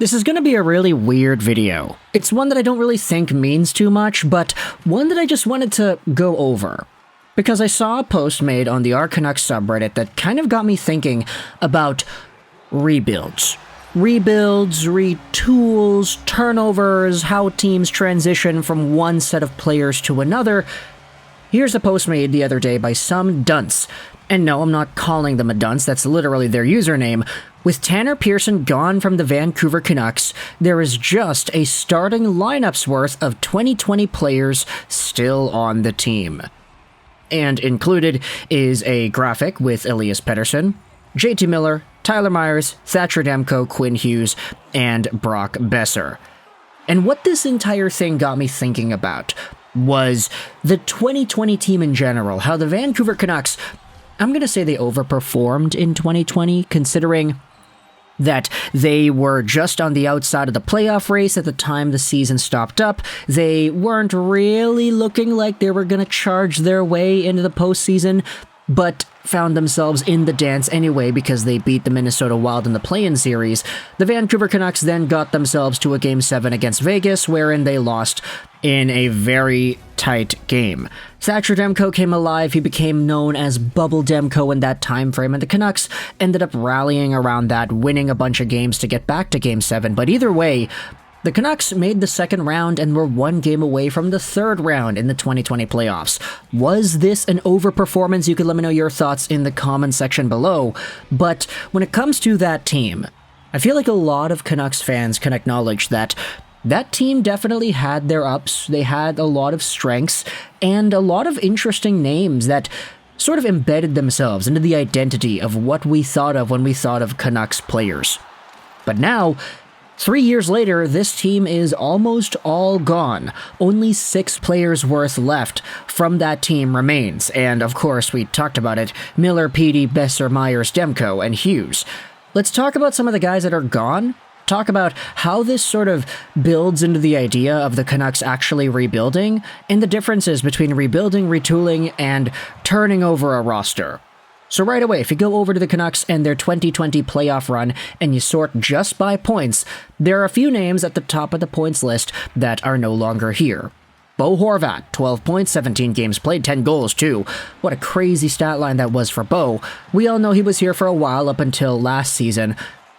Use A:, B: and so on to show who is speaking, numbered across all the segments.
A: This is going to be a really weird video. It's one that I don't really think means too much, but one that I just wanted to go over. Because I saw a post made on the Our Canucks subreddit that kind of got me thinking about rebuilds. Rebuilds, retools, turnovers, how teams transition from one set of players to another. Here's a post made the other day by some dunce. And no, I'm not calling them a dunce, that's literally their username. With Tanner Pearson gone from the Vancouver Canucks, there is just a starting lineup's worth of 2020 players still on the team. And included is a graphic with Elias Pettersson, JT Miller, Tyler Myers, Thatcher Demko, Quinn Hughes, and Brock Boeser. And what this entire thing got me thinking about was the 2020 team in general, how the Vancouver Canucks, I'm going to say they overperformed in 2020, considering that they were just on the outside of the playoff race at the time the season stopped up. They weren't really looking like they were going to charge their way into the postseason, but found themselves in the dance anyway because they beat the Minnesota Wild in the play-in series. The Vancouver Canucks then got themselves to a Game 7 against Vegas, wherein they lost in a very tight game. Thatcher Demko came alive. He became known as Bubble Demko in that time frame, and the Canucks ended up rallying around that, winning a bunch of games to get back to Game 7. But either way, the Canucks made the second round and were one game away from the third round in the 2020 playoffs. Was this an overperformance? You can let me know your thoughts in the comment section below. But when it comes to that team, I feel like a lot of Canucks fans can acknowledge that that team definitely had their ups. They had a lot of strengths and a lot of interesting names that sort of embedded themselves into the identity of what we thought of when we thought of Canucks players. But now, 3 years later, this team is almost all gone. Only 6 players worth left from that team remains. And of course, we talked about it, Miller, Petey, Boeser, Myers, Demko, and Hughes. Let's talk about some of the guys that are gone. Talk about how this sort of builds into the idea of the Canucks actually rebuilding, and the differences between rebuilding, retooling, and turning over a roster. So right away, if you go over to the Canucks and their 2020 playoff run and you sort just by points, there are a few names at the top of the points list that are no longer here. Bo Horvat, 12 points, 17 games played, 10 goals too. What a crazy stat line that was for Bo. We all know he was here for a while up until last season.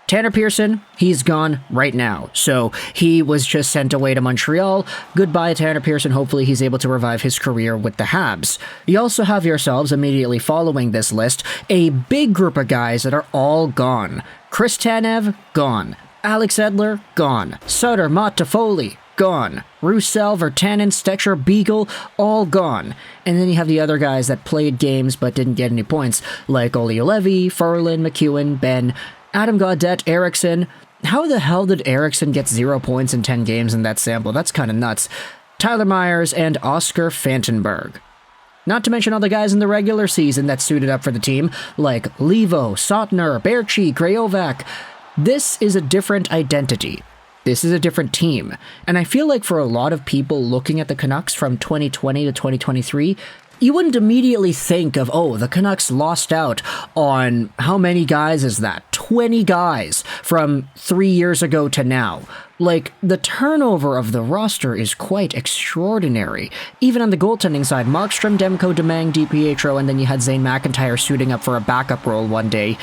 A: Tanner Pearson, he's gone right now, so he was just sent away to Montreal. Goodbye, Tanner Pearson. Hopefully he's able to revive his career with the Habs. You also have yourselves, immediately following this list, a big group of guys that are all gone. Chris Tanev, gone. Alex Edler, gone. Sutter, Motte, Toffoli, gone. Roussel, Virtanen, Stecher, Beagle, all gone. And then you have the other guys that played games but didn't get any points, like Olli Juolevi, Ferland, McEwen, Ben, Adam Gaudette, Eriksson. How the hell did Eriksson get 0 points in 10 games in that sample? That's kind of nuts. Tyler Myers and Oscar Fantenberg. Not to mention all the guys in the regular season that suited up for the team, like Leivo, Sottner, Berchi, Grayovac. This is a different identity. This is a different team. And I feel like for a lot of people looking at the Canucks from 2020 to 2023, you wouldn't immediately think of, oh, the Canucks lost out on how many guys is that? 20 guys from 3 years ago to now. Like, the turnover of the roster is quite extraordinary. Even on the goaltending side, Markstrom, Demko, Demang, DiPietro, and then you had Zane McIntyre suiting up for a backup role one day.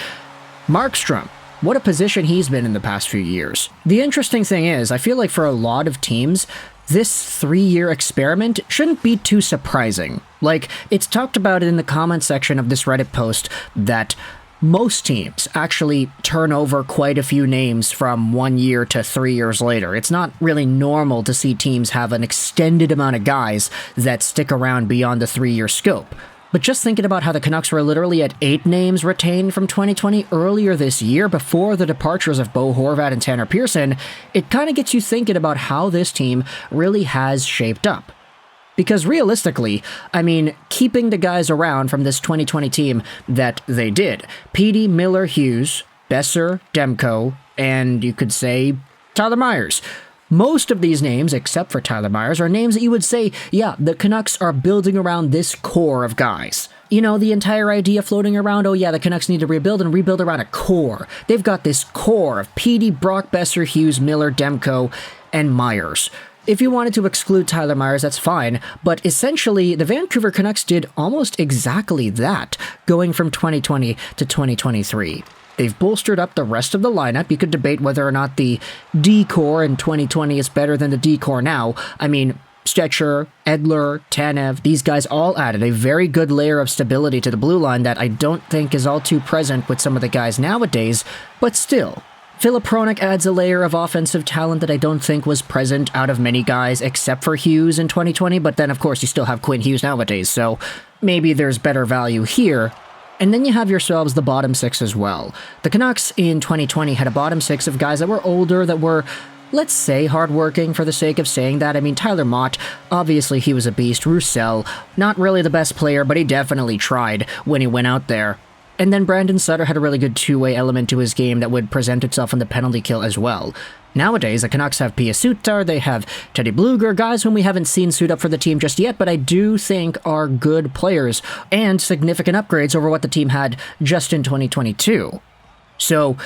A: Markstrom, what a position he's been in the past few years. The interesting thing is, I feel like for a lot of teams, this 3-year experiment shouldn't be too surprising. Like, it's talked about in the comment section of this Reddit post that most teams actually turn over quite a few names from 1 year to 3 years later. It's not really normal to see teams have an extended amount of guys that stick around beyond the 3-year scope. But just thinking about how the Canucks were literally at 8 names retained from 2020 earlier this year before the departures of Bo Horvat and Tanner Pearson, it kind of gets you thinking about how this team really has shaped up. Because realistically, I mean, keeping the guys around from this 2020 team that they did, Petey, Miller, Hughes, Boeser, Demko, and you could say Tyler Myers. Most of these names, except for Tyler Myers, are names that you would say, yeah, the Canucks are building around this core of guys. You know, the entire idea floating around, oh yeah, the Canucks need to rebuild and rebuild around a core. They've got this core of Petey, Brock, Boeser, Hughes, Miller, Demko, and Myers. If you wanted to exclude Tyler Myers, that's fine, but essentially, the Vancouver Canucks did almost exactly that, going from 2020 to 2023. They've bolstered up the rest of the lineup. You could debate whether or not the D-core in 2020 is better than the D-core now. I mean, Stecher, Edler, Tanev, these guys all added a very good layer of stability to the blue line that I don't think is all too present with some of the guys nowadays, but still. Filip Hronek adds a layer of offensive talent that I don't think was present out of many guys except for Hughes in 2020, but then of course you still have Quinn Hughes nowadays, so maybe there's better value here. And then you have yourselves the bottom six as well. The Canucks in 2020 had a bottom six of guys that were older, that were, let's say, hardworking for the sake of saying that. I mean, Tyler Motte, obviously he was a beast. Roussel, not really the best player, but he definitely tried when he went out there. And then Brandon Sutter had a really good two-way element to his game that would present itself on the penalty kill as well. Nowadays, the Canucks have Pia Sutter, they have Teddy Blueger, guys whom we haven't seen suit up for the team just yet, but I do think are good players and significant upgrades over what the team had just in 2022. So,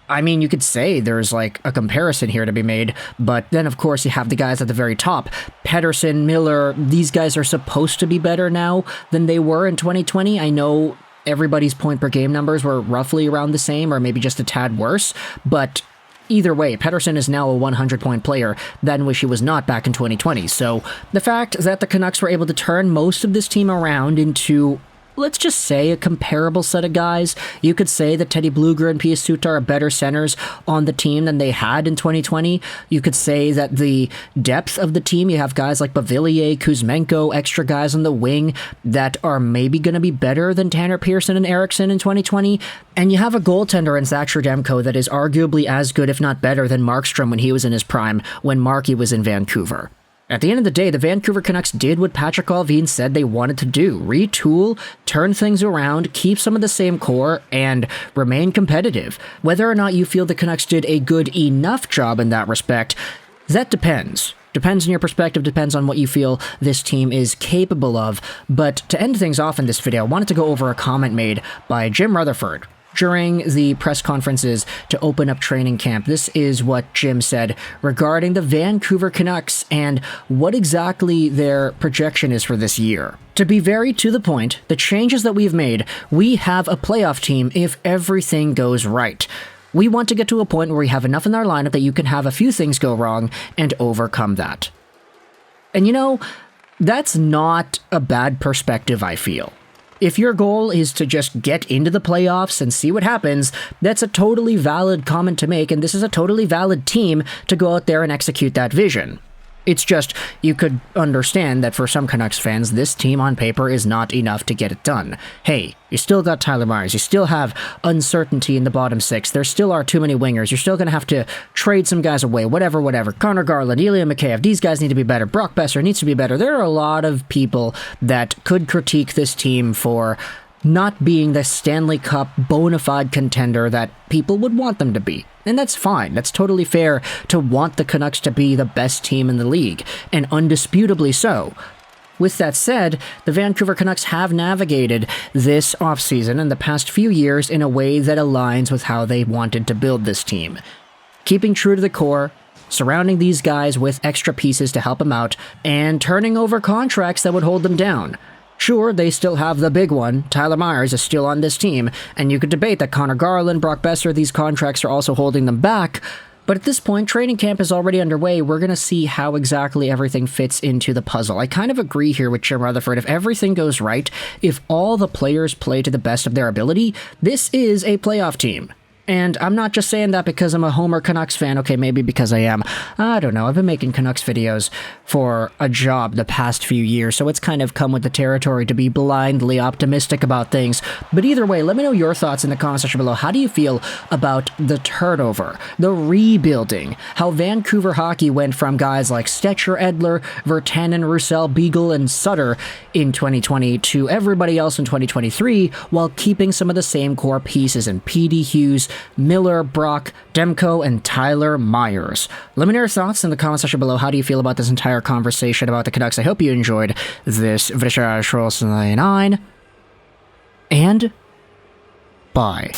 A: I mean, you could say there's like a comparison here to be made, but then of course you have the guys at the very top. Pettersson, Miller, these guys are supposed to be better now than they were in 2020. I know everybody's point per game numbers were roughly around the same, or maybe just a tad worse, but either way, Pettersson is now a 100-point player than which he was not back in 2020. So the fact that the Canucks were able to turn most of this team around into, let's just say, a comparable set of guys. You could say that Teddy Blueger and Pia Sutter are better centers on the team than they had in 2020. You could say that the depth of the team, you have guys like Beauvillier, Kuzmenko, extra guys on the wing that are maybe going to be better than Tanner Pearson and Eriksson in 2020. And you have a goaltender in Thatcher Demko that is arguably as good, if not better, than Markstrom when he was in his prime, when Marky was in Vancouver. At the end of the day, the Vancouver Canucks did what Patrik Allvin said they wanted to do. Retool, turn things around, keep some of the same core, and remain competitive. Whether or not you feel the Canucks did a good enough job in that respect, that depends. Depends on your perspective, depends on what you feel this team is capable of. But to end things off in this video, I wanted to go over a comment made by Jim Rutherford during the press conferences to open up training camp. This is what Jim said regarding the Vancouver Canucks and what exactly their projection is for this year. To be very to the point, the changes that we've made, we have a playoff team if everything goes right. We want to get to a point where we have enough in our lineup that you can have a few things go wrong and overcome that. And you know, that's not a bad perspective, I feel. If your goal is to just get into the playoffs and see what happens, that's a totally valid comment to make, and this is a totally valid team to go out there and execute that vision. It's just, you could understand that for some Canucks fans, this team on paper is not enough to get it done. Hey, you still got Tyler Myers, you still have uncertainty in the bottom six, there still are too many wingers, you're still going to have to trade some guys away, whatever. Connor Garland, Ilya Mikheyev, these guys need to be better, Brock Boeser needs to be better. There are a lot of people that could critique this team for not being the Stanley Cup bona fide contender that people would want them to be. And that's fine. That's totally fair to want the Canucks to be the best team in the league, and undisputably so. With that said, the Vancouver Canucks have navigated this offseason and the past few years in a way that aligns with how they wanted to build this team. Keeping true to the core, surrounding these guys with extra pieces to help them out, and turning over contracts that would hold them down. Sure, they still have the big one. Tyler Myers is still on this team, and you could debate that Connor Garland, Brock Boeser, these contracts are also holding them back, but at this point, training camp is already underway. We're going to see how exactly everything fits into the puzzle. I kind of agree here with Jim Rutherford. If everything goes right, if all the players play to the best of their ability, this is a playoff team. And I'm not just saying that because I'm a Homer Canucks fan. Okay, maybe because I am. I don't know. I've been making Canucks videos for a job the past few years, so it's kind of come with the territory to be blindly optimistic about things. But either way, let me know your thoughts in the comment section below. How do you feel about the turnover, the rebuilding, how Vancouver hockey went from guys like Stecher, Edler, Virtanen, Roussel, Beagle, and Sutter in 2020 to everybody else in 2023, while keeping some of the same core pieces in Petey, Hughes, Miller, Brock, Demko, and Tyler Myers. Let me know your thoughts in the comment section below. How do you feel about this entire conversation about the Canucks? I hope you enjoyed this video. And bye.